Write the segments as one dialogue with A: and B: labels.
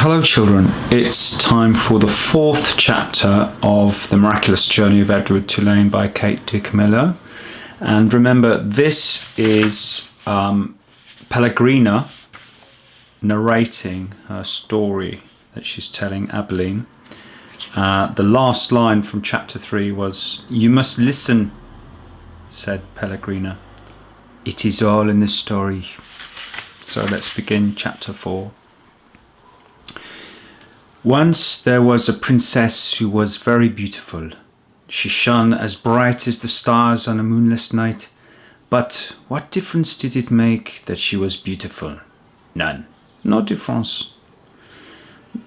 A: Hello children, it's time for the fourth chapter of The Miraculous Journey of Edward Tulane by Kate DiCamillo. And remember, this is Pellegrina narrating her story that she's telling Abilene. The last line from chapter 3 was, "You must listen," said Pellegrina. "It is all in the story." So let's begin chapter 4. Once there was a princess who was very beautiful. She shone as bright as the stars on a moonless night. But what difference did it make that she was beautiful? None. No difference.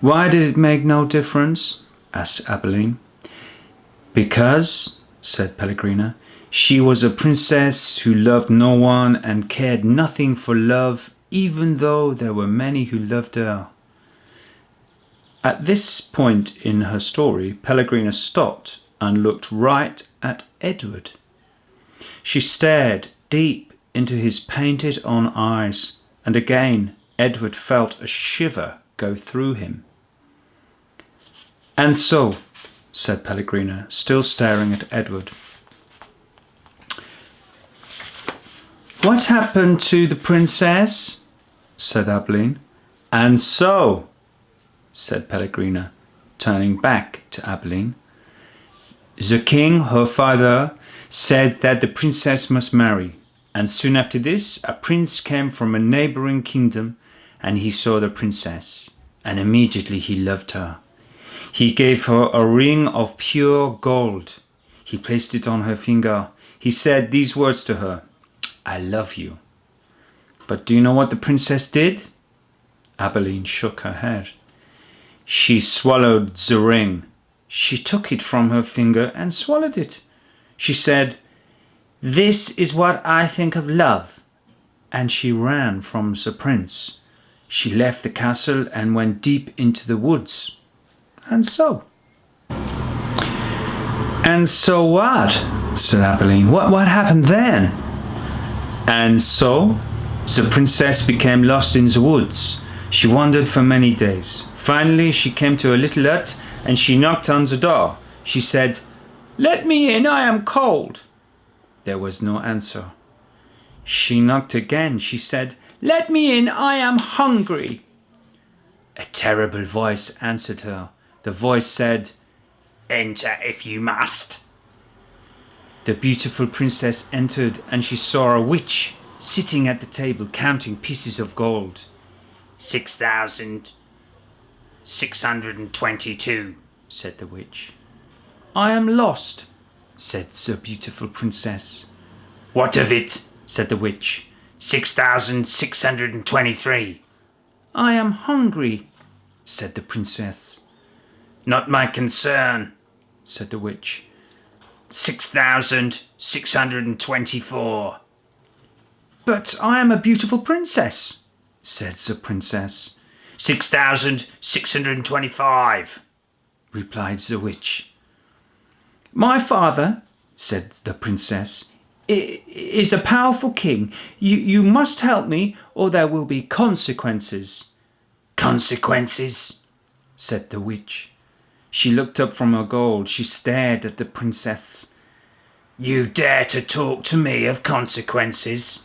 A: Why did it make no difference? Asked Abilene. Because, said Pellegrina, she was a princess who loved no one and cared nothing for love, even though there were many who loved her. At this point in her story, Pellegrina stopped and looked right at Edward. She stared deep into his painted-on eyes, and again Edward felt a shiver go through him. "And so," said Pellegrina, still staring at Edward, "what happened to the princess?" said Abilene. "And so," said Pellegrina, turning back to Abilene, "the king, her father, said that the princess must marry, and soon after this a prince came from a neighboring kingdom, and he saw the princess, and immediately he loved her. He gave her a ring of pure gold. He placed it on her finger. He said these words to her, 'I love you.' But do you know what the princess did?" Abilene shook her head. "She swallowed the ring. She took it from her finger and swallowed it. She said, 'This is what I think of love.' And she ran from the prince. She left the castle and went deep into the woods. And so." "And so what?" said Abilene. What happened then?" "And so the princess became lost in the woods. She wandered for many days. Finally, she came to a little hut and she knocked on the door. She said, 'Let me in, I am cold.' There was no answer. She knocked again. She said, 'Let me in, I am hungry.' A terrible voice answered her. The voice said, 'Enter if you must.' The beautiful princess entered and she saw a witch sitting at the table counting pieces of gold. 6,622, said the witch. "I am lost," said the beautiful princess. "What of it?" said the witch. 6,623. "I am hungry," said the princess. "Not my concern," said the witch. 6,624. "But I am a beautiful princess," said the princess. 6,625, replied the witch. "My father," said the princess, "is a powerful king. You must help me or there will be consequences." "Consequences?" said the witch. She looked up from her gold. She stared at the princess. "You dare to talk to me of consequences?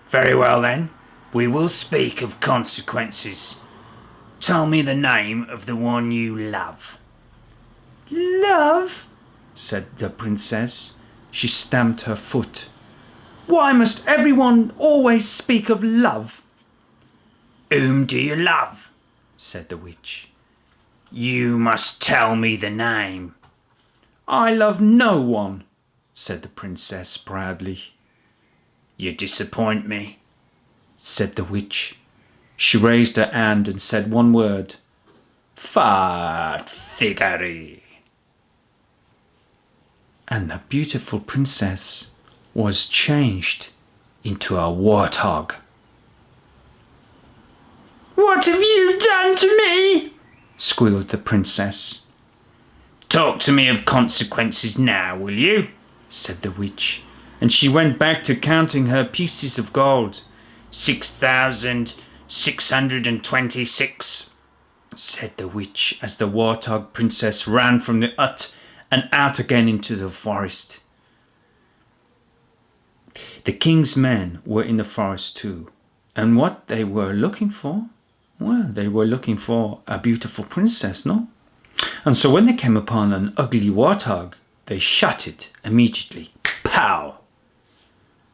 A: Very well then, we will speak of consequences. Tell me the name of the one you love." "Love?" said the princess. She stamped her foot. "Why must everyone always speak of love?" "Whom do you love?" said the witch. "You must tell me the name." "I love no one," said the princess proudly. "You disappoint me," said the witch. She raised her hand and said one word, "Fat figari." And the beautiful princess was changed into a warthog. "What have you done to me?" squealed the princess. "Talk to me of consequences now, will you?" said the witch, and she went back to counting her pieces of gold. 6,626, said the witch as the warthog princess ran from the hut and out again into the forest. The king's men were in the forest too, and what they were looking for? Well, they were looking for a beautiful princess, no? And so when they came upon an ugly warthog, they shot it immediately. Pow!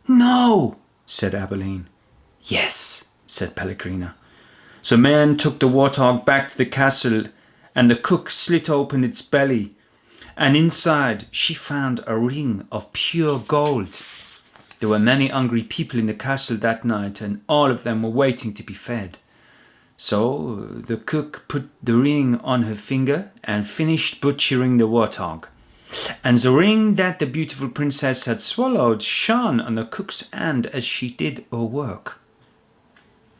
A: No, said Abilene. Yes, said Pellegrina. So men took the warthog back to the castle, and the cook slit open its belly, and inside she found a ring of pure gold. There were many hungry people in the castle that night, and all of them were waiting to be fed. So the cook put the ring on her finger and finished butchering the warthog. And the ring that the beautiful princess had swallowed shone on the cook's hand as she did her work.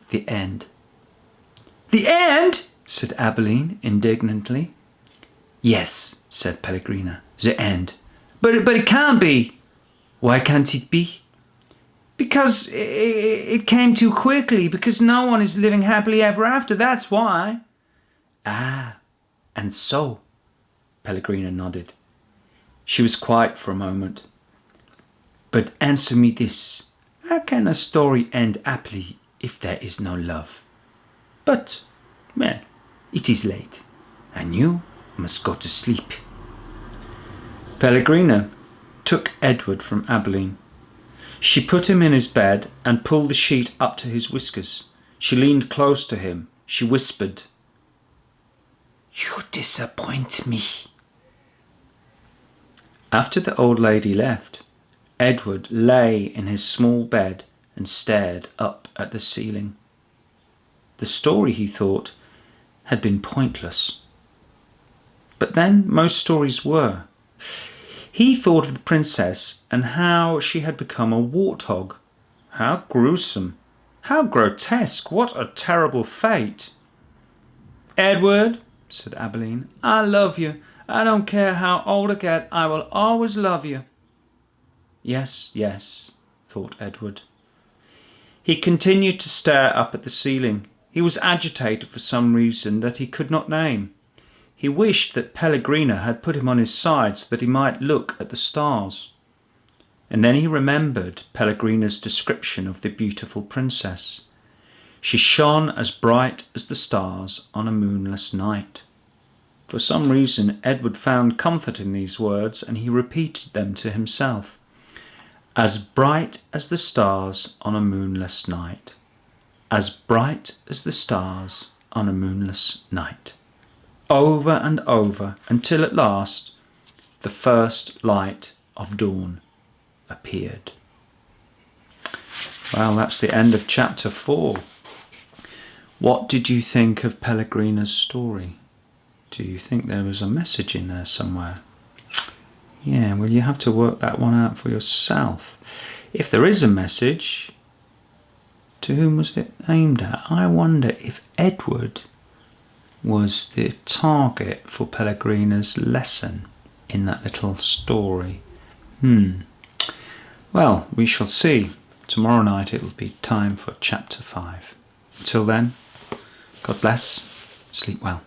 A: The end. The end? Said Abilene indignantly. Yes, said Pellegrina, the end. But it can't be. Why can't it be? Because it came too quickly, because no one is living happily ever after, that's why. Ah, and so, Pellegrina nodded. She was quiet for a moment. But answer me this, how can a story end happily if there is no love? But, well, it is late, and you must go to sleep. Pellegrina took Edward from Abilene. She put him in his bed and pulled the sheet up to his whiskers. She leaned close to him. She whispered, "You disappoint me." After the old lady left, Edward lay in his small bed and stared up at the ceiling. The story, he thought, had been pointless. But then most stories were. He thought of the princess and how she had become a warthog. How gruesome! How grotesque! What a terrible fate! "Edward," said Abilene, "I love you. I don't care how old I get, I will always love you." Yes, yes, thought Edward. He continued to stare up at the ceiling. He was agitated for some reason that he could not name. He wished that Pellegrina had put him on his side so that he might look at the stars. And then he remembered Pellegrina's description of the beautiful princess. She shone as bright as the stars on a moonless night. For some reason, Edward found comfort in these words, and he repeated them to himself. As bright as the stars on a moonless night. As bright as the stars on a moonless night. Over and over, until at last the first light of dawn appeared. Well, that's the end of chapter 4. What did you think of Pellegrina's story? Do you think there was a message in there somewhere? Yeah, well, you have to work that one out for yourself. If there is a message, to whom was it aimed at? I wonder if Edward was the target for Pellegrina's lesson in that little story. Well, we shall see. Tomorrow night it will be time for chapter 5. Until then, God bless. Sleep well.